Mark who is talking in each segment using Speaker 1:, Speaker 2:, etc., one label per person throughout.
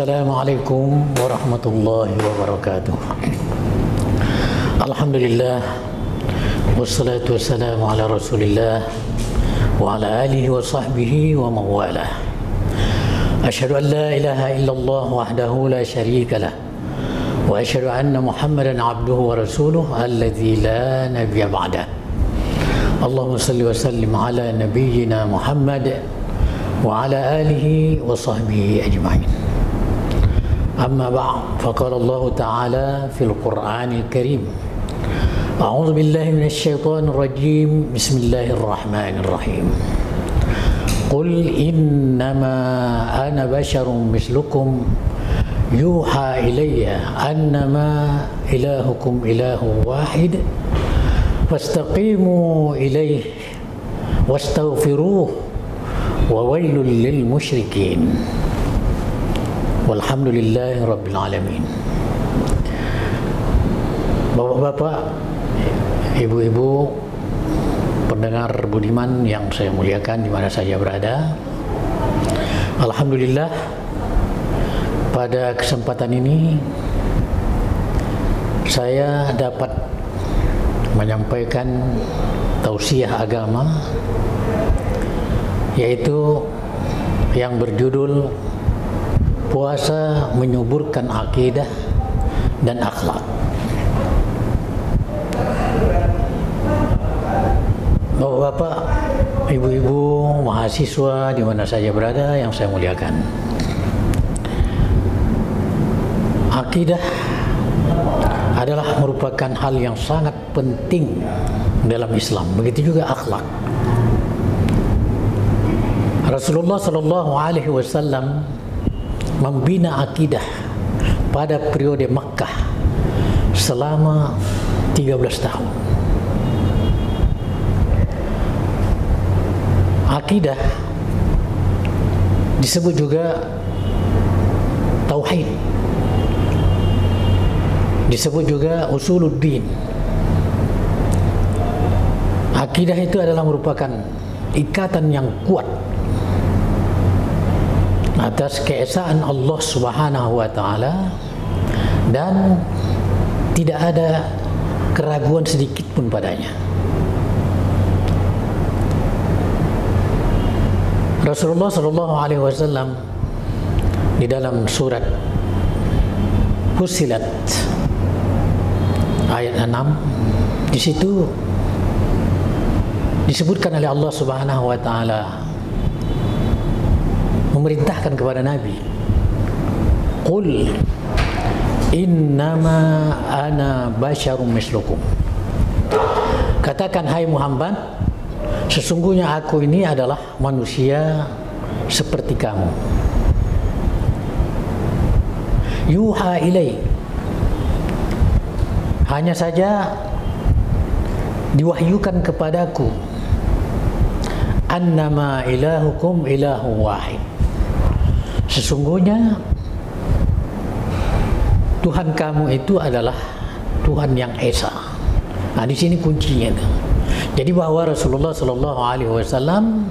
Speaker 1: Assalamualaikum warahmatullahi wabarakatuh. Alhamdulillah, wassalatu wassalamu ala rasulillah wa ala alihi wa sahbihi wa mawalah. Asyhadu an la ilaha illallah wahdahu la syarika lah, wa asyhadu anna Muhammadan abduhu wa rasuluh alladzi la nabiyya ba'dah. Allahumma salli wa sallim ala nabiyyina Muhammad wa ala alihi wa sahbihi ajma'in. Amma ba'd, faqala Allah Ta'ala fil Qur'anil Karim. A'udzu billahi minasy syaithanir rajim. Bismillahirrahmanirrahim. Qul innama ana basyarum mislukum yuha ilayya annama ilahukum ilahu wahid fastaqimu ilayhi wastaghfiruh wa wailul lil musyrikin. Walhamdulillahi rabbil alamin. Bapak-bapak, ibu-ibu, pendengar budiman yang saya muliakan di mana saja berada, alhamdulillah pada kesempatan ini saya dapat menyampaikan tausiah agama, yaitu yang berjudul puasa menyuburkan akidah dan akhlak. Bapak-bapak, ibu-ibu, mahasiswa di mana saja berada yang saya muliakan, akidah adalah merupakan hal yang sangat penting dalam Islam. Begitu juga akhlak. Rasulullah Shallallahu Alaihi Wasallam membina akidah pada periode Makkah selama 13 tahun. Akidah disebut juga tauhid, disebut juga usuluddin. Akidah itu adalah merupakan ikatan yang kuat atas keesaan Allah Subhanahu wa Ta'ala dan tidak ada keraguan sedikit pun padanya. Rasulullah Shallallahu Alaihi Wasallam di dalam surat Fussilat ayat 6, di situ disebutkan oleh Allah Subhanahu wa Ta'ala memerintahkan kepada Nabi, Qul innama ana basyarum mislukum. Katakan, hai Muhammad, sesungguhnya aku ini adalah manusia seperti kamu. Yuha ilai, hanya saja diwahyukan kepadaku, annama ilahukum ilahu wahid, sesungguhnya Tuhan kamu itu adalah Tuhan yang esa. Nah, di sini kuncinya. Jadi bahwa Rasulullah Shallallahu Alaihi Wasallam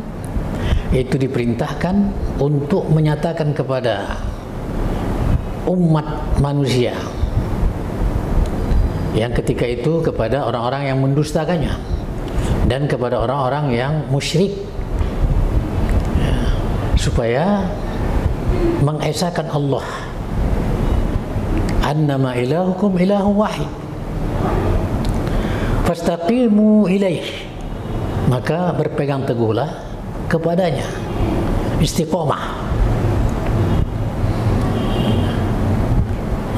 Speaker 1: itu diperintahkan untuk menyatakan kepada umat manusia yang ketika itu kepada orang-orang yang mendustakannya dan kepada orang-orang yang musyrik, supaya mengesakan Allah, annama ilahukum ilahu wahid fastaqimu ilaih, maka berpegang teguhlah kepadanya, istiqomah,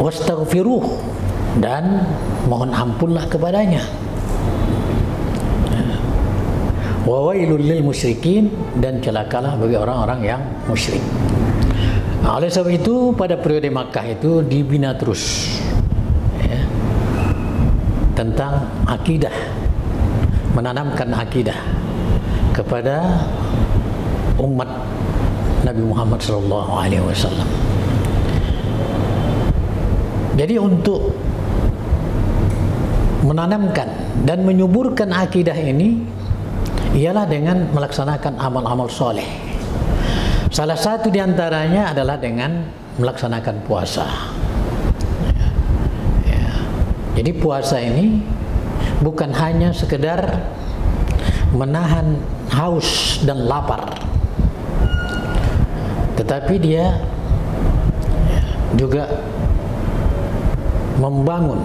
Speaker 1: wastaghfiruh, dan mohon ampunlah kepadanya, wa wailul lil musyrikin, dan celakalah bagi orang-orang yang musyrik. Nah, oleh sebab itu pada periode Makkah itu dibina terus ya, tentang akidah, menanamkan akidah kepada umat Nabi Muhammad SAW. Jadi untuk menanamkan dan menyuburkan akidah ini ialah dengan melaksanakan amal-amal soleh. Salah satu diantaranya adalah dengan melaksanakan puasa. Jadi puasa ini bukan hanya sekedar menahan haus dan lapar, tetapi dia juga membangun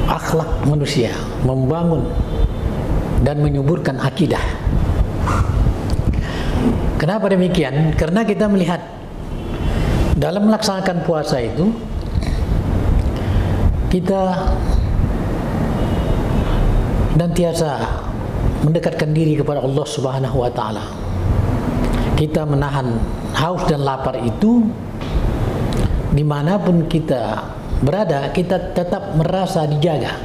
Speaker 1: akhlak manusia, membangun dan menyuburkan akidah. Kenapa demikian? Karena kita melihat dalam melaksanakan puasa itu kita senantiasa mendekatkan diri kepada Allah Subhanahu wa taala. Kita menahan haus dan lapar itu dimanapun kita berada, kita tetap merasa dijaga,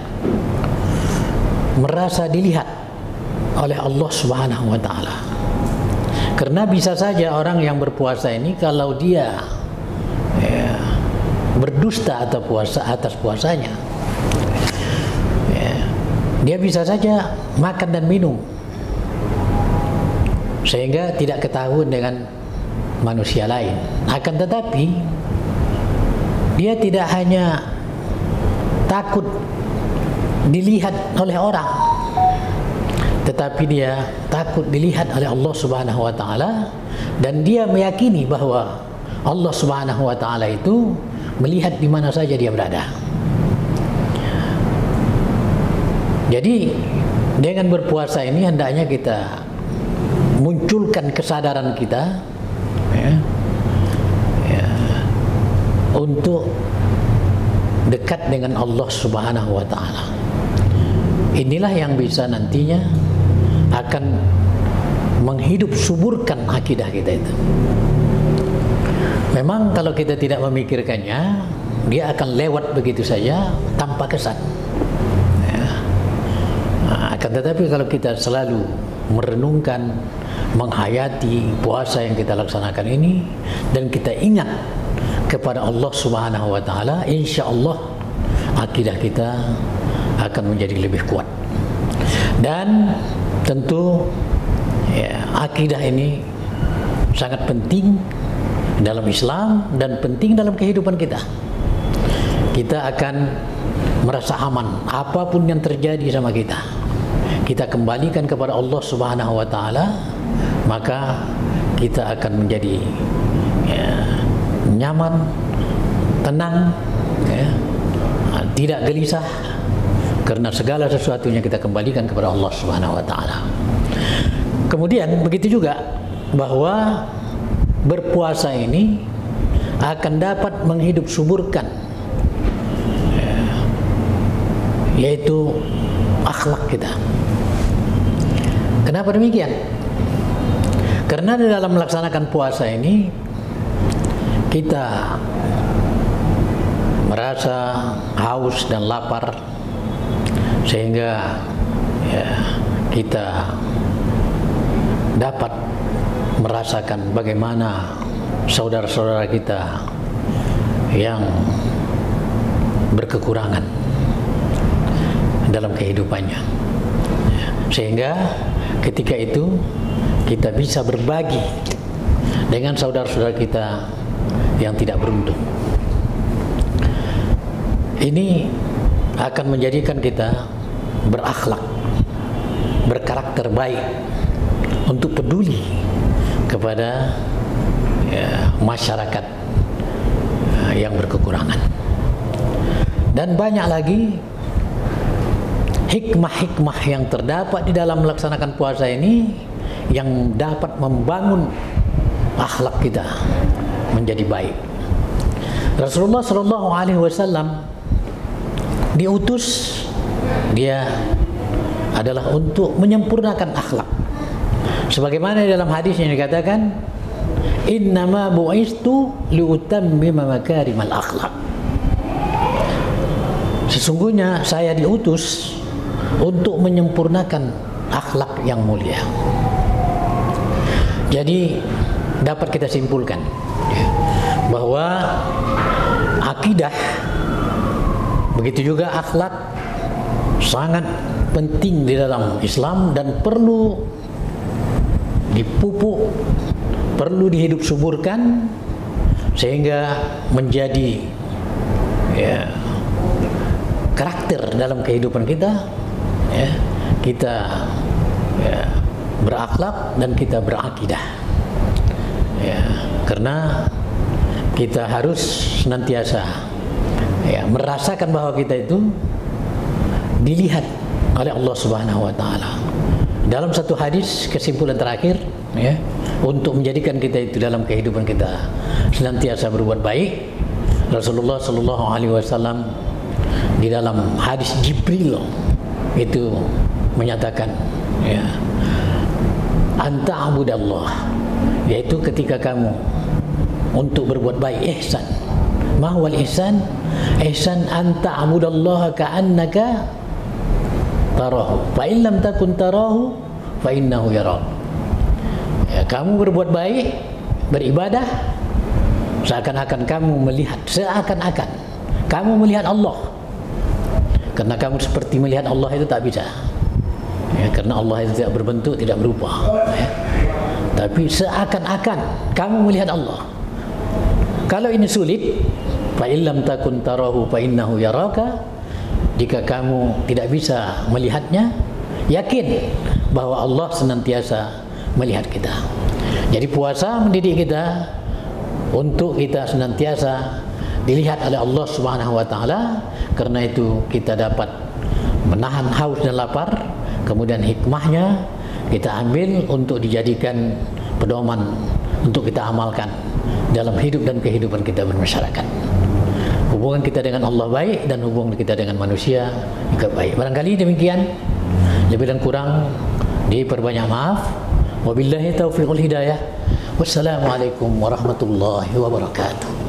Speaker 1: merasa dilihat oleh Allah Subhanahu wa taala. Karena bisa saja orang yang berpuasa ini kalau dia berdusta atau atas puasanya, dia bisa saja makan dan minum sehingga tidak ketahuan dengan manusia lain. Akan tetapi dia tidak hanya takut dilihat oleh orang, tetapi dia takut dilihat oleh Allah Subhanahu wa taala, dan dia meyakini bahwa Allah Subhanahu wa taala itu melihat di mana saja dia berada. Jadi dengan berpuasa ini hendaknya kita munculkan kesadaran kita untuk dekat dengan Allah Subhanahu wa taala. Inilah yang bisa nantinya akan menghidup suburkan akidah kita itu. Memang kalau kita tidak memikirkannya, dia akan lewat begitu saja tanpa kesan. Akan tetapi kalau kita selalu merenungkan, menghayati puasa yang kita laksanakan ini, dan kita ingat kepada Allah Subhanahu wa taala, insyaallah akidah kita akan menjadi lebih kuat. Dan tentu akidah ini sangat penting dalam Islam dan penting dalam kehidupan kita. Kita akan merasa aman apapun yang terjadi sama kita. Kita kembalikan kepada Allah Subhanahu wa taala, maka kita akan menjadi nyaman, tenang, tidak gelisah, karena segala sesuatunya kita kembalikan kepada Allah Subhanahu wa taala. Kemudian begitu juga bahwa berpuasa ini akan dapat menghidup suburkan yaitu akhlak kita. Kenapa demikian? Karena di dalam melaksanakan puasa ini kita merasa haus dan lapar, sehingga kita dapat merasakan bagaimana saudara-saudara kita yang berkekurangan dalam kehidupannya, sehingga ketika itu kita bisa berbagi dengan saudara-saudara kita yang tidak beruntung. Ini akan menjadikan kita berakhlak, berkarakter baik, untuk peduli kepada masyarakat yang berkekurangan. Dan banyak lagi hikmah-hikmah yang terdapat di dalam melaksanakan puasa ini yang dapat membangun akhlak kita menjadi baik. Rasulullah Shallallahu Alaihi Wasallam diutus, dia adalah untuk menyempurnakan akhlak. Sebagaimana dalam hadis yang dikatakan, innama bu'istu liutammima makarimal akhlak. Sesungguhnya saya diutus untuk menyempurnakan akhlak yang mulia. Jadi dapat kita simpulkan bahwa akidah, begitu juga akhlak, sangat penting di dalam Islam dan perlu dipupuk perlu dihidup suburkan sehingga menjadi ya, karakter dalam kehidupan kita, ya, kita ya, berakhlak dan kita berakidah, ya, karena kita harus senantiasa ya, merasakan bahwa kita itu dilihat oleh Allah Subhanahu wa taala. Dalam satu hadis, kesimpulan terakhir ya, untuk menjadikan kita itu dalam kehidupan kita senantiasa berbuat baik, Rasulullah sallallahu alaihi wasallam di dalam hadis Jibril itu menyatakan ya, anta abudallah, yaitu ketika kamu untuk berbuat baik, ihsan. Ma huwal ihsan? Ihsan anta abudallah ka'annaka tarahu, fa in lam takun tarahu fa innahu yarak. Ya, kamu berbuat baik, beribadah seakan-akan kamu melihat, seakan-akan kamu melihat Allah. Karena kamu seperti melihat Allah itu tak bisa. Ya, karena Allah itu tidak berbentuk, tidak berupa. Ya. Tapi seakan-akan kamu melihat Allah. Kalau ini sulit, fa in lam takun tarahu fa innahu yaraka. Jika kamu tidak bisa melihatnya, yakin bahwa Allah senantiasa melihat kita. Jadi puasa mendidik kita untuk kita senantiasa dilihat oleh Allah Subhanahu wa taala. Karena itu kita dapat menahan haus dan lapar, kemudian hikmahnya kita ambil untuk dijadikan pedoman untuk kita amalkan dalam hidup dan kehidupan kita bermasyarakat. Hubungan kita dengan Allah baik dan hubungan kita dengan manusia juga baik. Barangkali demikian, lebih dan kurang diperbanyak maaf. Wabillahi taufiqul hidayah. Wassalamualaikum warahmatullahi wabarakatuh.